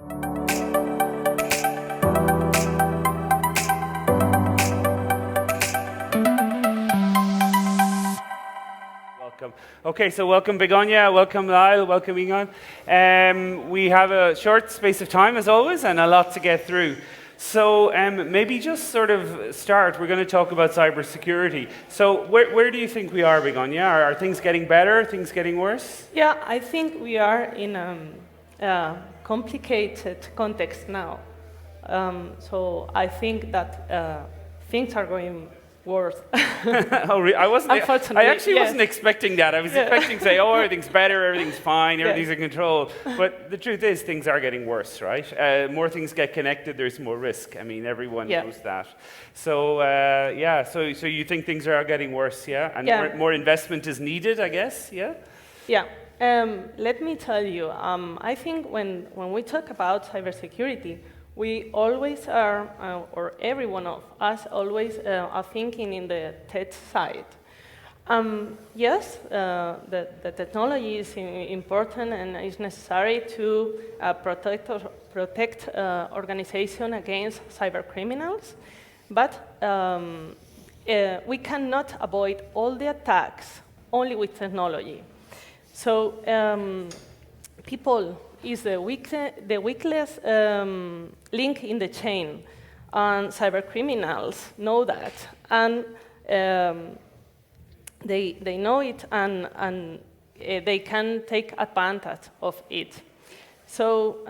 Welcome. Okay, so welcome Begonia, welcome Lyle, welcome Ingon. We have a short space of time as always and a lot to get through. So maybe just sort of start, we're going to talk about cybersecurity. So where do you think we are, Begonia? Are things getting better, things getting worse? Yeah, I think we are in a complicated context now. So I think that things are going worse. Oh, really? Unfortunately, I actually yes. wasn't expecting that. I was expecting to say, oh, everything's better, everything's fine, everything's in control. But the truth is, things are getting worse, right? More things get connected, there's more risk. I mean, everyone knows that. So, so you think things are getting worse, yeah? And more investment is needed, I guess, yeah? Yeah. Let me tell you, I think when we talk about cybersecurity, we always are, or every one of us always are thinking in the tech side. Yes, the technology is important and is necessary to protect organization against cyber criminals, but we cannot avoid all the attacks only with technology. So people is the weakest link in the chain, and cyber criminals know that, and they know it, and they can take advantage of it. So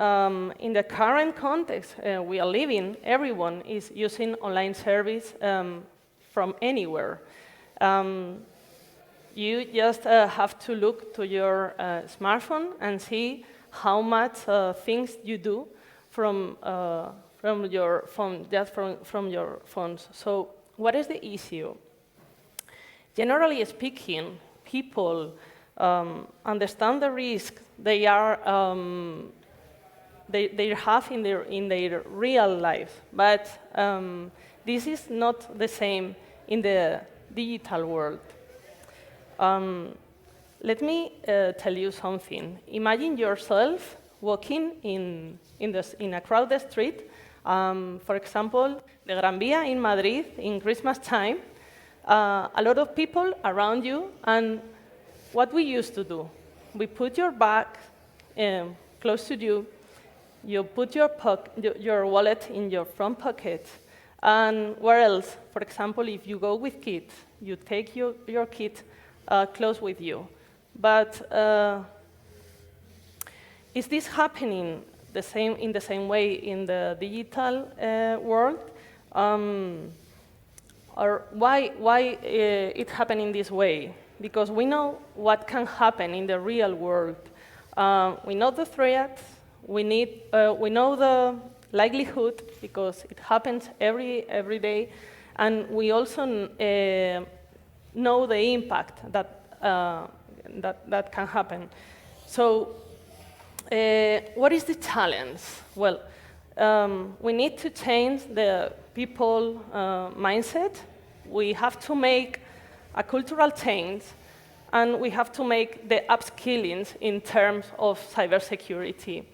in the current context we are living, everyone is using online service from anywhere. You just have to look to your smartphone and see how much things you do from your phone, just from your phones. So what is the issue? Generally speaking, people understand the risk they have in their real life, but this is not the same in the digital world. Let me tell you something. Imagine yourself walking in a crowded street, for example, the Gran Via in Madrid in Christmas time, a lot of people around you, and what we used to do, we put your bag close to you, you put your wallet in your front pocket, and where else? For example, if you go with kids, you take your kid close with you. But is this happening in the same way in the digital world? Or why it happening this way? Because we know what can happen in the real world. We know the threats. We know the likelihood because it happens every day, and we also know the impact that can happen. So what is the challenge? Well, we need to change the people mindset. We have to make a cultural change, and we have to make the upskilling in terms of cybersecurity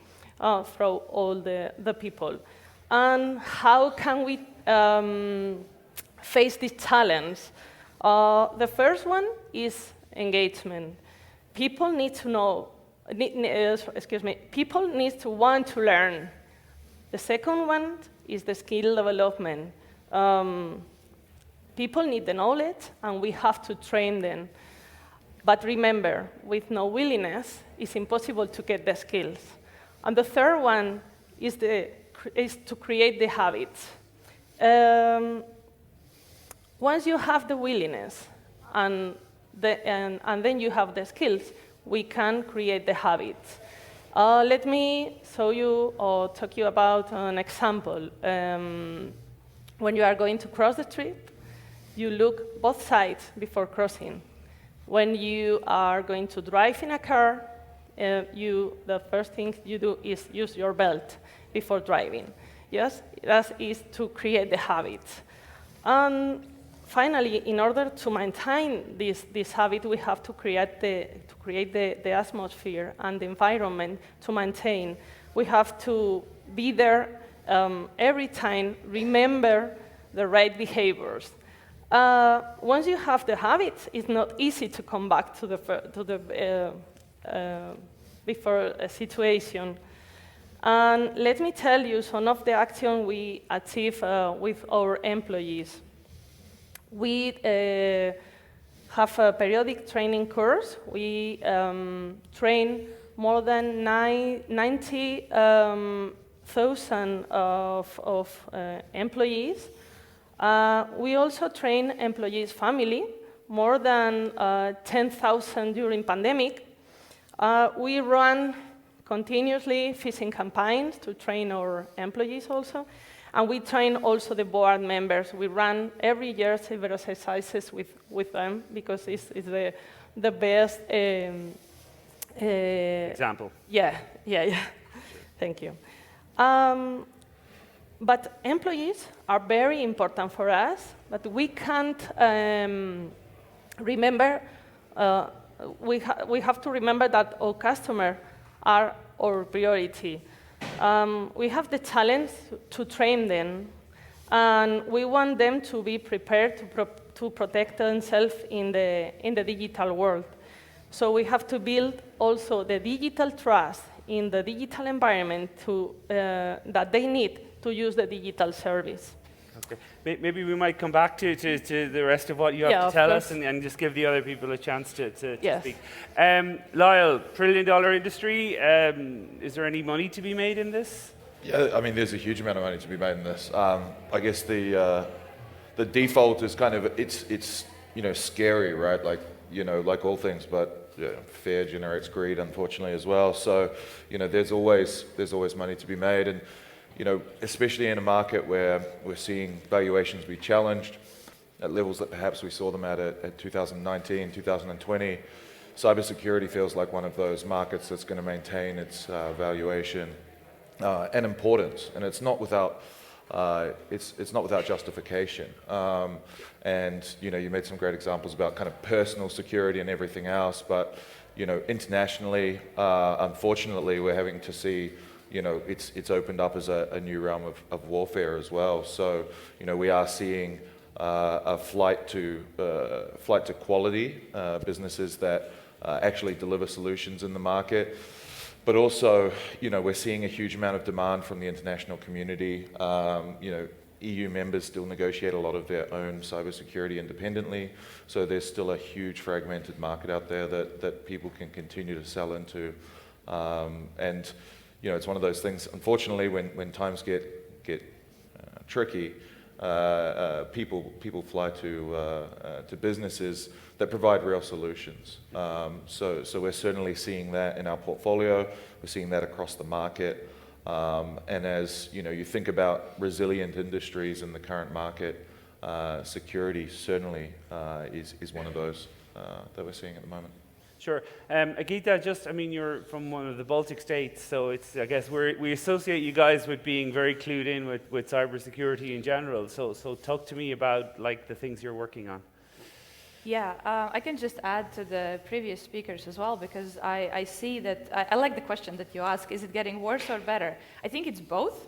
through all the people. And how can we face this challenge? The first one is engagement. People need to know, people need to want to learn. The second one is the skill development. People need the knowledge, and we have to train them. But remember, with no willingness, it's impossible to get the skills. And the third one is to create the habits. Once you have the willingness and then you have the skills, we can create the habits. Let me show you or talk you about an example. When you are going to cross the street, you look both sides before crossing. When you are going to drive in a car, the first thing you do is use your belt before driving. Yes, that is to create the habits. And finally, in order to maintain this habit, we have to create the atmosphere and the environment to maintain. We have to be there every time, remember the right behaviors. Once you have the habits, it's not easy to come back to the before a situation. And let me tell you some of the action we achieve with our employees. We have a periodic training course. We train more than 90,000 of employees. We also train employees' family, more than 10,000 during pandemic. We run continuously phishing campaigns to train our employees also. And we train also the board members. We run every year cyber exercises with them because it's the best example. Yeah. Thank you. But employees are very important for us, but we can't remember, we have to remember that our customers are our priority. We have the challenge to train them, and we want them to be prepared to protect themselves in the digital world. So we have to build also the digital trust in the digital environment that they need to use the digital service. Okay. Maybe we might come back to the rest of what you have to tell us and just give the other people a chance to speak. Lyle, $1 trillion industry, is there any money to be made in this? Yeah, I mean, there's a huge amount of money to be made in this. I guess the default is kind of, it's scary, right? Like all things, but fear generates greed, unfortunately, as well. So, there's always money to be made, and especially in a market where we're seeing valuations be challenged at levels that perhaps we saw them at 2019, 2020. Cybersecurity feels like one of those markets that's going to maintain its valuation and importance, and it's not without justification. And you made some great examples about kind of personal security and everything else, but internationally, unfortunately, we're having to see it's opened up as a new realm of warfare as well. So we are seeing a flight to quality businesses that actually deliver solutions in the market. But also, we're seeing a huge amount of demand from the international community. EU members still negotiate a lot of their own cybersecurity independently, so there's still a huge fragmented market out there that people can continue to sell into. And it's one of those things, unfortunately, when times get tricky, people fly to businesses that provide real solutions. So we're certainly seeing that in our portfolio. We're seeing that across the market. And as you think about resilient industries in the current market, security certainly is one of those that we're seeing at the moment. Sure. Agita, you're from one of the Baltic states, so I guess we associate you guys with being very clued in with cybersecurity in general. So talk to me about the things you're working on. Yeah, I can just add to the previous speakers as well, because I see that, I like the question that you ask, is it getting worse or better? I think it's both,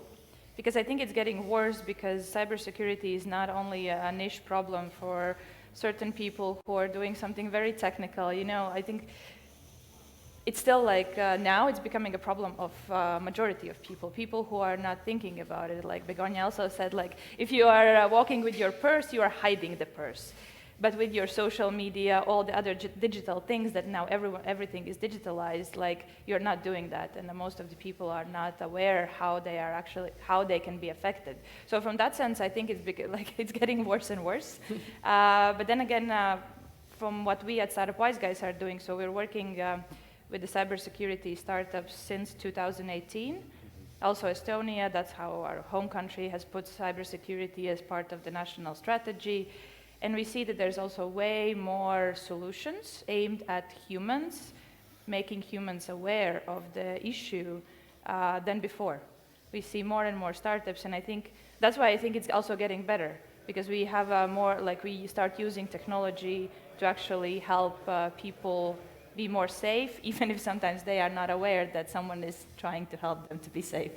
because I think it's getting worse because cybersecurity is not only a niche problem for certain people who are doing something very technical. I think it's still now it's becoming a problem of majority of people who are not thinking about it. Like Begonia also said, if you are walking with your purse, you are hiding the purse. But with your social media, all the other digital things that now everything is digitalized, you're not doing that, and most of the people are not aware how they can be affected. So from that sense, I think it's getting worse and worse. But then again, from what we at Startup Wise Guys are doing, so we're working with the cybersecurity startups since 2018. Also Estonia, that's how our home country has put cybersecurity as part of the national strategy. And we see that there's also way more solutions aimed at humans, making humans aware of the issue than before. We see more and more startups, and I think that's why I think it's also getting better, because we have we start using technology to actually help people be more safe, even if sometimes they are not aware that someone is trying to help them to be safe.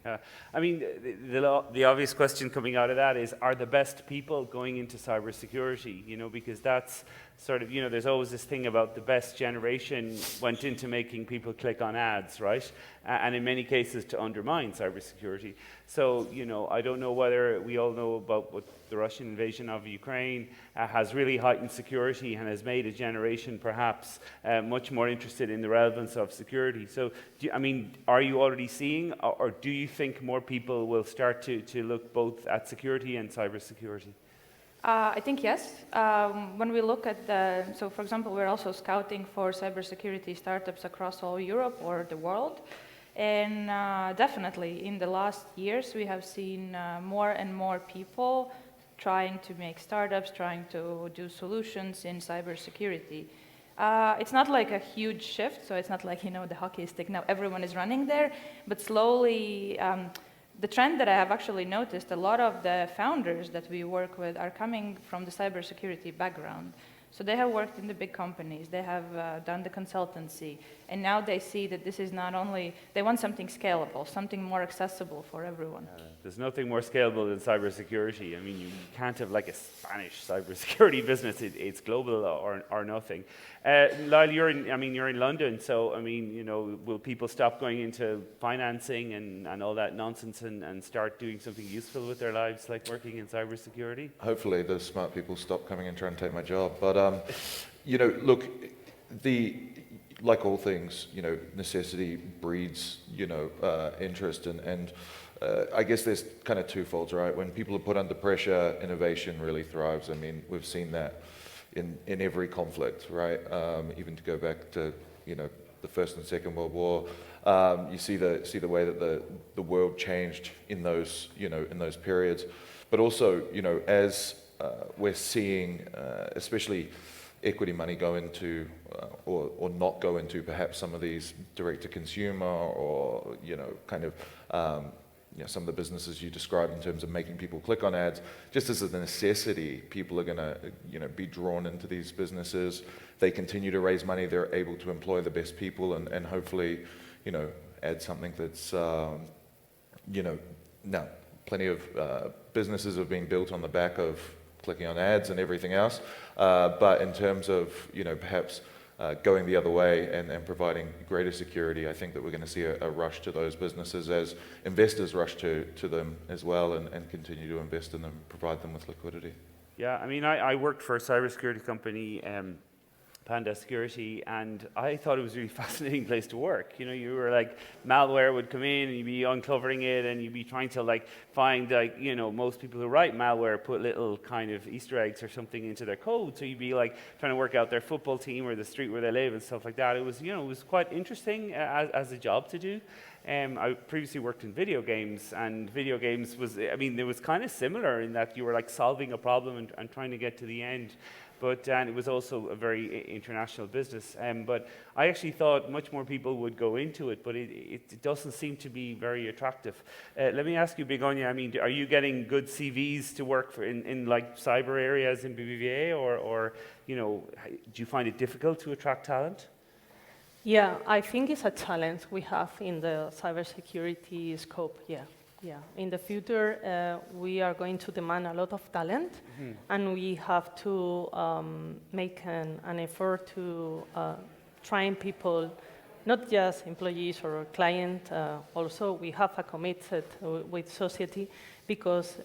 I mean, the obvious question coming out of that is, are the best people going into cybersecurity? You know, because that's sort of, you know, there's always this thing about the best generation went into making people click on ads, right? And in many cases to undermine cybersecurity. So, you know, I don't know whether we all know about what the Russian invasion of Ukraine has really heightened security and has made a generation perhaps much more interested in the relevance of security. So, I mean, are you already seeing, or do you think more people will start to look both at security and cybersecurity? I think yes. When we look at so for example, we're also scouting for cybersecurity startups across all Europe or the world. And definitely in the last years, we have seen more and more people trying to make startups, trying to do solutions in cybersecurity. It's not like a huge shift, so it's not like, you know, the hockey stick, now everyone is running there, but slowly, the trend that I have actually noticed, a lot of the founders that we work with are coming from the cybersecurity background. So they have worked in the big companies, they have done the consultancy, and now they see that this is not only, they want something scalable, something more accessible for everyone. There's nothing more scalable than cybersecurity. I mean, you can't have like a Spanish cybersecurity business. It's global or nothing. Lyle, you're in London, so I mean, you know, will people stop going into financing and all that nonsense and start doing something useful with their lives, like working in cybersecurity? Hopefully the smart people stop coming and trying to take my job. But, you know, look, like all things, you know, necessity breeds, you know, interest, and I guess there's kind of twofolds, right? When people are put under pressure, innovation really thrives. I mean, we've seen that in every conflict, right? Even to go back to, you know, the First and Second World War, you see the way that the world changed in those, you know, in those periods. But also, you know, as we're seeing, especially equity money go into or not go into perhaps some of these direct-to-consumer or, you know, kind of you know, some of the businesses you described in terms of making people click on ads, just as a necessity, people are going to, you know, be drawn into these businesses. They continue to raise money. They're able to employ the best people and hopefully, you know, add something that's, you know, now plenty of businesses have been built on the back of clicking on ads and everything else. But in terms of, you know, perhaps going the other way and providing greater security, I think that we're going to see a rush to those businesses as investors rush to them as well and continue to invest in them, provide them with liquidity. Yeah, I mean, I worked for a cybersecurity company, Panda Security, and I thought it was a really fascinating place to work. You know, you were like, malware would come in and you'd be uncovering it and you'd be trying to like find, like, you know, most people who write malware put little kind of Easter eggs or something into their code. So you'd be like trying to work out their football team or the street where they live and stuff like that. It was, you know, it was quite interesting as a job to do. I previously worked in video games, and video games was, I mean, it was kind of similar in that you were like solving a problem and trying to get to the end. But and it was also a very international business. But I actually thought much more people would go into it, but it doesn't seem to be very attractive. Let me ask you, Begonia, I mean, are you getting good CVs to work for in like cyber areas in BBVA, or you know, do you find it difficult to attract talent? Yeah, I think it's a challenge we have in the cybersecurity scope, yeah. Yeah, in the future, we are going to demand a lot of talent, and we have to make an effort to train people, not just employees or clients. Also, we have a commitment with society because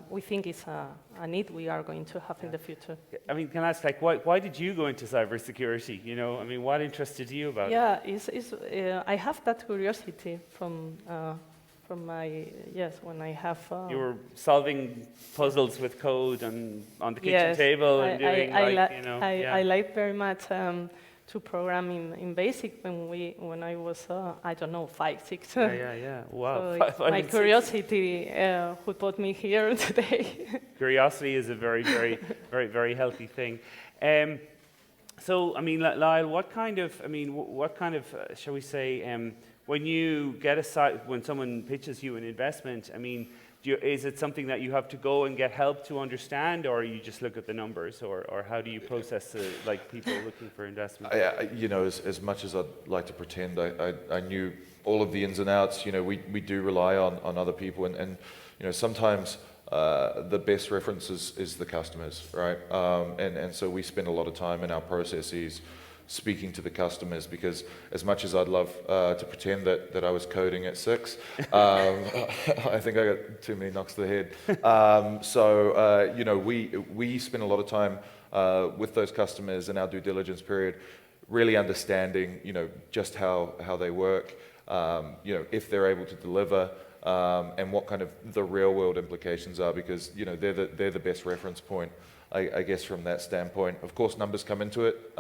we think it's a need we are going to have in the future. I mean, can I ask, like, why did you go into cybersecurity? You know, I mean, what interested you about it? Yeah, I have that curiosity from my, when I have... you were solving puzzles with code and on the kitchen table and doing, I like very much to program in BASIC when I was, I don't know, 5, 6. Yeah. Wow. So my curiosity who put me here today. Curiosity is a very, very, very, very healthy thing. So, I mean, Lyle, what kind of, shall we say, when you get when someone pitches you an investment, I mean, is it something that you have to go and get help to understand, or you just look at the numbers, or how do you process like people looking for investment? You know, as much as I'd like to pretend I knew all of the ins and outs, we do rely on other people, and sometimes the best reference is the customers, right? And so we spend a lot of time in our processes speaking to the customers, because as much as I'd love to pretend that I was coding at 6, I think I got too many knocks to the head. We spend a lot of time with those customers in our due diligence period, really understanding, just how they work, if they're able to deliver, and what kind of the real world implications are, because they're the best reference point, I guess, from that standpoint. Of course, numbers come into it,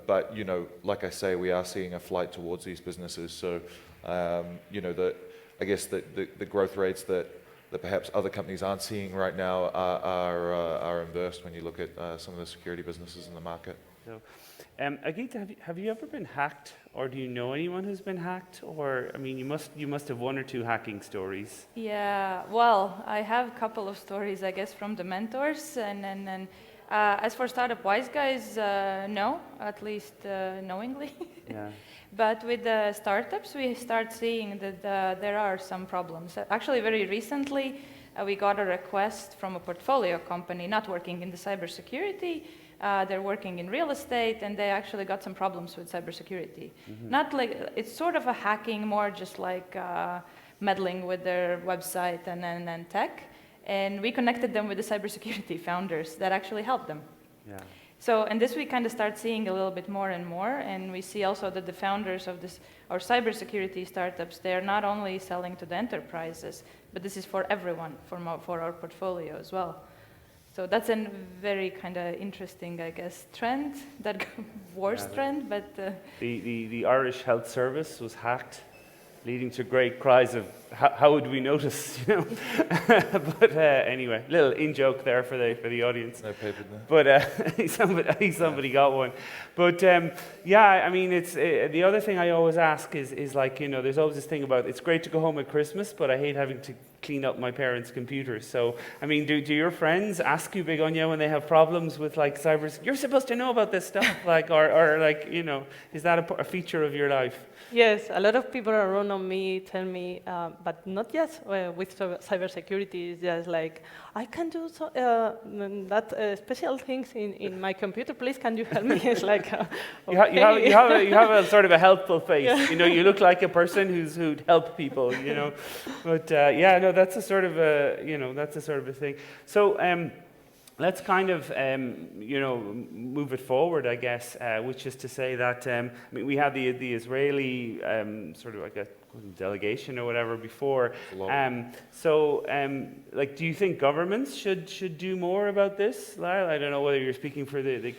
but like I say, we are seeing a flight towards these businesses. So I guess the growth rates that perhaps other companies aren't seeing right now are inversed when you look at some of the security businesses in the market. So, Agita, have you ever been hacked, or do you know anyone who's been hacked? Or, I mean, you must have one or two hacking stories. Yeah, well, I have a couple of stories, I guess, from the mentors, and as for Startup Wise Guys, no, at least knowingly. Yeah. But with the startups, we start seeing that there are some problems. Actually, very recently, we got a request from a portfolio company not working in the cybersecurity. They're working in real estate, and they actually got some problems with cybersecurity. Mm-hmm. Not like, it's sort of a hacking, more just like meddling with their website and tech. And we connected them with the cybersecurity founders that actually helped them. Yeah. So, and this we kind of start seeing a little bit more and more, and we see also that the founders of our cybersecurity startups, they are not only selling to the enterprises, but this is for everyone, for our portfolio as well. So that's a very kind of interesting, I guess, trend, that worse trend, but... The Irish Health Service was hacked, leading to great cries of, how would we notice, But anyway, little in-joke there for the audience. No paper there. But somebody got one. But yeah, I mean, it's the other thing I always ask is like, there's always this thing about, it's great to go home at Christmas, but I hate having to clean up my parents' computers. So, I mean, do your friends ask you, Begonia, when they have problems with like cyber? You're supposed to know about this stuff, like, or like, is that a feature of your life? Yes, a lot of people around on me tell me, but not yet with cybersecurity. It's just like, I can do that special things in my computer. Please, can you help me? It's like, okay. you have a sort of a helpful face. Yeah. You look like a person who'd help people. But yeah, no, that's a sort of a thing. So. Let's kind of, move it forward, I guess, which is to say that we had the Israeli sort of like a delegation or whatever before. Do you think governments should do more about this, Lyle? I don't know whether you're speaking for the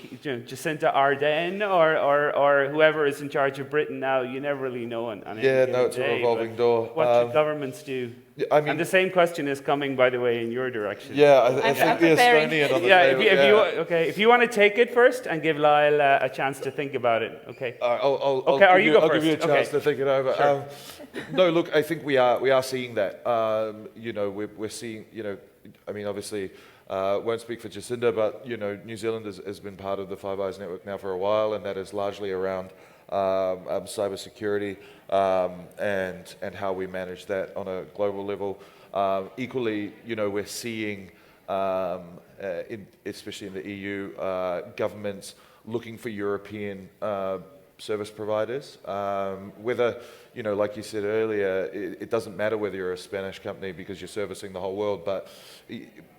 Jacinta Ardern or whoever is in charge of Britain now. You never really know on it's a revolving door. What should governments do? I mean, and the same question is coming, by the way, in your direction. Yeah, I think the Estonian on the table. If you want to take it first and give Lyle a chance to think about it, okay. I'll give you a chance to think it over. Sure. No, look, I think we are seeing that. We're seeing, I mean, obviously, won't speak for Jacinda, but New Zealand has been part of the Five Eyes network now for a while, and that is largely around cybersecurity and how we manage that on a global level. Equally, we're seeing, especially in the EU, governments looking for European service providers. Whether, like you said earlier, it doesn't matter whether you're a Spanish company because you're servicing the whole world, but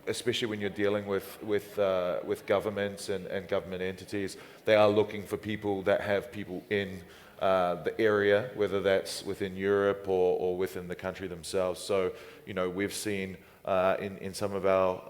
especially when you're dealing with governments and government entities, they are looking for people that have people in the area, whether that's within Europe or within the country themselves. So, we've seen in some of our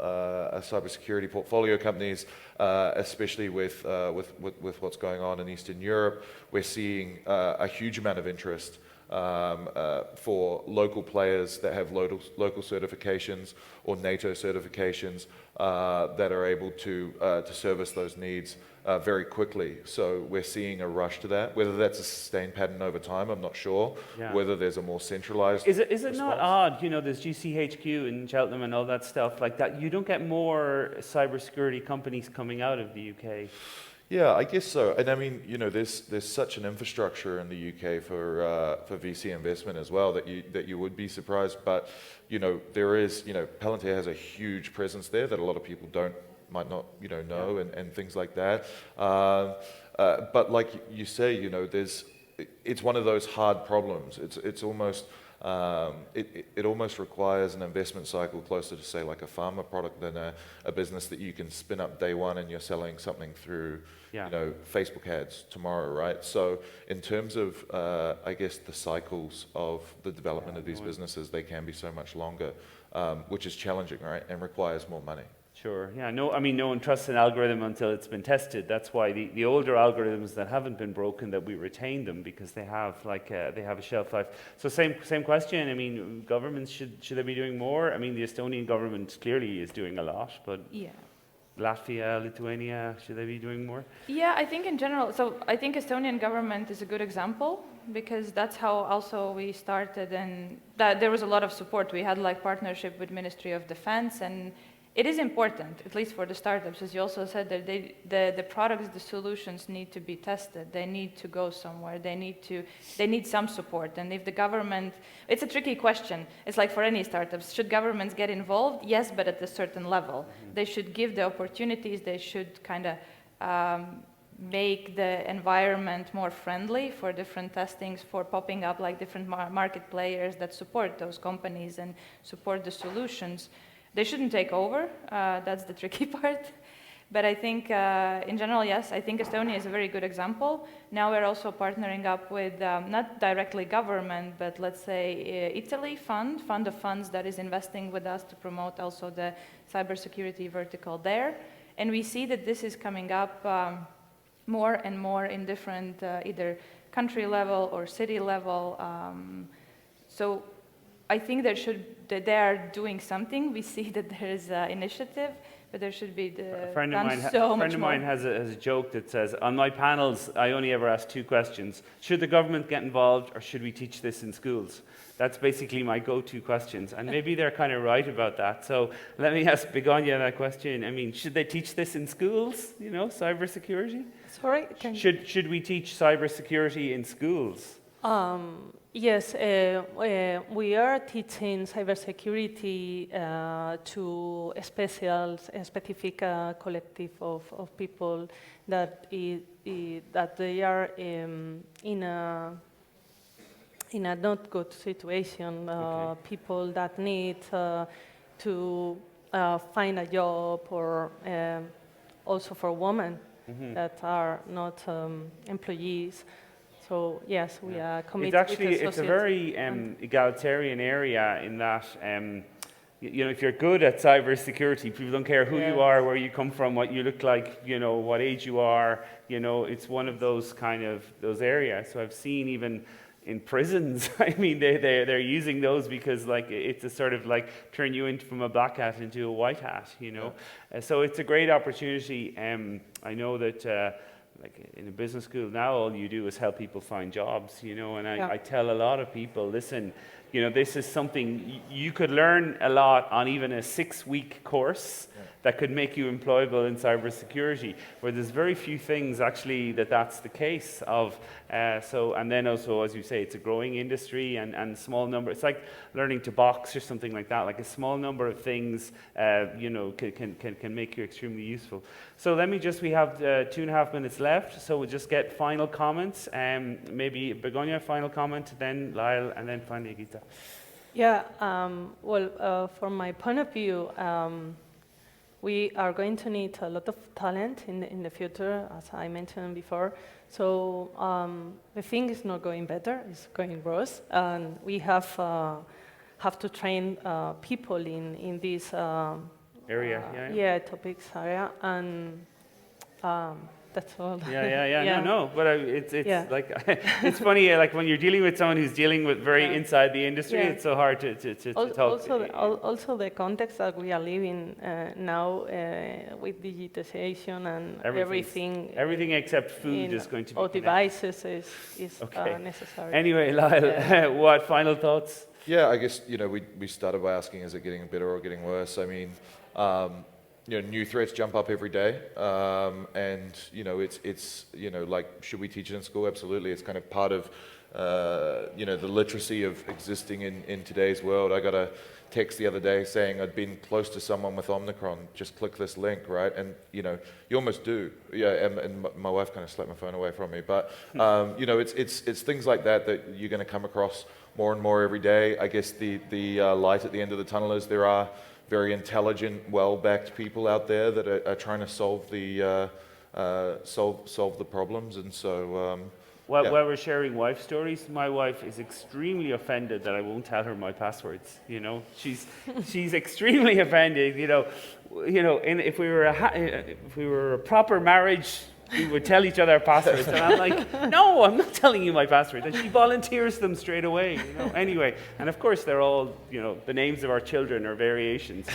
cybersecurity portfolio companies, especially with what's going on in Eastern Europe, we're seeing a huge amount of interest for local players that have local certifications or NATO certifications that are able to service those needs very quickly. So we're seeing a rush to that. Whether that's a sustained pattern over time, I'm not sure. Yeah. Whether there's a more centralized Is it not odd, there's GCHQ in Cheltenham and all that stuff like that. You don't get more cybersecurity companies coming out of the UK. Yeah, I guess so. And I mean, you know, there's such an infrastructure in the UK for VC investment as well that you would be surprised. But you know, there is, you know, Palantir has a huge presence there that a lot of people might not know and things like that. But like you say, you know, it's one of those hard problems. It's almost it almost requires an investment cycle closer to, say, like a pharma product than a business that you can spin up day one and you're selling something through, you know, Facebook ads tomorrow, right? So in terms of, I guess, the cycles of the development of these businesses, they can be so much longer, which is challenging, right, and requires more money. Sure. Yeah. No. I mean, no one trusts an algorithm until it's been tested. That's why the older algorithms that haven't been broken, that we retain them because they have they have a shelf life. So same question. I mean, governments should they be doing more? I mean, the Estonian government clearly is doing a lot, but Latvia, Lithuania, should they be doing more? Yeah, I think in general. So I think Estonian government is a good example because that's how also we started, and that there was a lot of support. We had like partnership with Ministry of Defense, and it is important, at least for the startups, as you also said, that the products, the solutions need to be tested. They need to go somewhere. They need some support. And if the government, it's a tricky question. It's like for any startups. Should governments get involved? Yes, but at a certain level. They should give the opportunities. They should kind of make the environment more friendly for different testings, for popping up like different market players that support those companies and support the solutions. They shouldn't take over, that's the tricky part. But I think in general, yes, I think Estonia is a very good example. Now we're also partnering up with not directly government, but let's say Italy fund of funds that is investing with us to promote also the cybersecurity vertical there. And we see that this is coming up more and more in different either country level or city level. So I think that they are doing something. We see that there is an initiative, but there should be A friend of mine has a joke that says, on my panels, I only ever ask two questions. Should the government get involved or should we teach this in schools? That's basically my go-to questions. And maybe they're kind of right about that. So let me ask Begonia that question. I mean, should they teach this in schools, you know, cybersecurity? Sorry? Should we teach cybersecurity in schools? Yes, we are teaching cybersecurity to a specific collective of people that that they are in a not good situation. People that need to find a job, or also for women that are not employees. So yes, we are committed. It's a very egalitarian area in that, you know, if you're good at cybersecurity, people don't care who you are, where you come from, what you look like, you know, what age you are. You know, it's one of those those areas. So I've seen even in prisons, I mean, they're using those because like it's a sort of like turn you from a black hat into a white hat, you know. So it's a great opportunity. I know that. Like in a business school now, all you do is help people find jobs, you know, and I tell a lot of people, listen, you know, this is something you could learn a lot on even a 6-week course that could make you employable in cybersecurity, where there's very few things actually that's the case of. And then also, as you say, it's a growing industry and small number. It's like learning to box or something like that. Like a small number of things, you know, can make you extremely useful. So we have 2.5 minutes left. So we'll just get final comments. Maybe Begonia, final comment, then Lyle, and then finally Gita. Yeah. From my point of view. We are going to need a lot of talent in the future, as I mentioned before. So the thing is not going better; it's going worse, and we have to train people in this area. Topics area, and that's all. No, but it's like it's funny. Like when you're dealing with someone who's dealing with very inside the industry, it's so hard to talk. Also, the context that we are living now with digitization and everything except food is going to be devices is necessary. Anyway, Lyle, what final thoughts? Yeah, I guess, you know, we started by asking, is it getting better or getting worse? I mean, new threats jump up every day, and it's like, should we teach it in school? Absolutely, it's kind of part of the literacy of existing in today's world. I got a text the other day saying I'd been close to someone with Omicron. Just click this link, right? And you almost do. Yeah, and my wife kind of slapped my phone away from me. But it's things like that you're going to come across more and more every day. I guess the light at the end of the tunnel is there are very intelligent, well-backed people out there that are trying to solve the problems, and so. While we're sharing wife stories, my wife is extremely offended that I won't tell her my passwords. She's extremely offended. And if we were a proper marriage, we would tell each other our passwords, and I'm like, no, I'm not telling you my passwords, and she volunteers them straight away. Anyway, and of course they're all the names of our children or variations.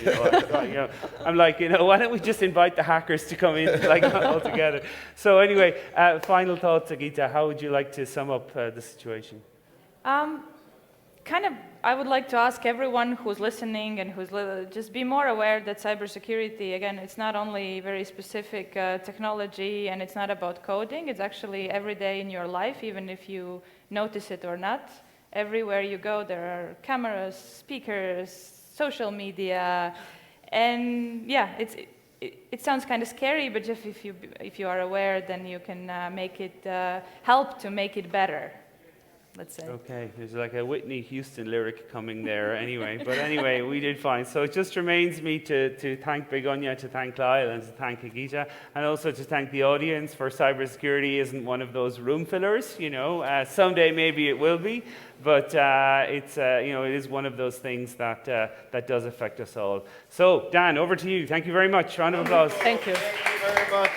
I'm like, why don't we just invite the hackers to come in all together? So anyway, final thoughts, Agita. How would you like to sum up the situation? I would like to ask everyone who's listening and just be more aware that cybersecurity, again, it's not only very specific technology, and it's not about coding. It's actually every day in your life, even if you notice it or not. Everywhere you go, there are cameras, speakers, social media, and yeah, it sounds kind of scary, but if you are aware, then you can help to make it better. Let's say. Okay, there's like a Whitney Houston lyric coming there anyway. But anyway, we did fine. So it just remains me to thank Begonia, to thank Lyle, and to thank Agita, and also to thank the audience for cybersecurity isn't one of those room fillers. Someday maybe it will be, but it is one of those things that does affect us all. So Dan, over to you. Thank you very much. Round of applause. Thank you. Thank you very much.